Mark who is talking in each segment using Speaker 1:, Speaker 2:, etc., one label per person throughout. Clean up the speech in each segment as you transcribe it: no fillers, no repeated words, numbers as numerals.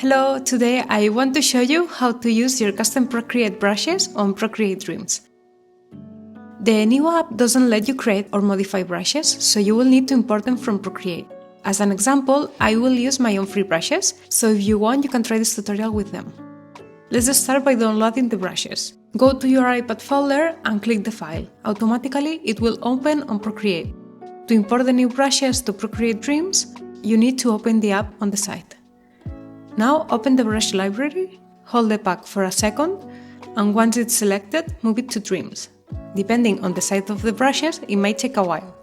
Speaker 1: Hello, today I want to show you how to use your custom Procreate brushes on Procreate Dreams. The new app doesn't let you create or modify brushes, so you will need to import them from Procreate. As an example, I will use my own free brushes, so if you want, you can try this tutorial with them. Let's just start by downloading the brushes. Go to your iPad folder and click the file. Automatically, it will open on Procreate. To import the new brushes to Procreate Dreams, you need to open the app on the site. Now open the brush library, hold the pack for a second, and once it's selected, move it to Dreams. Depending on the size of the brushes, it might take a while.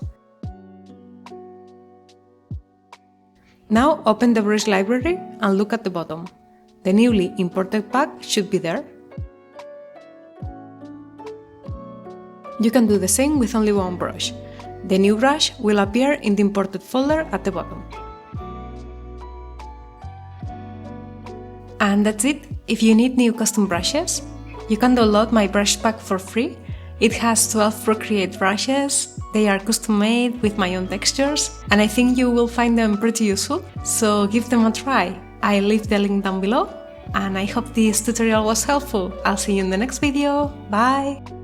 Speaker 1: Now open the brush library and look at the bottom. The newly imported pack should be there. You can do the same with only one brush. The new brush will appear in the imported folder at the bottom. And that's it. If you need new custom brushes, you can download my brush pack for free. It has 12 Procreate brushes. They are custom made with my own textures, and I think you will find them pretty useful, so give them a try. I'll leave the link down below, and I hope this tutorial was helpful. I'll see you in the next video. Bye!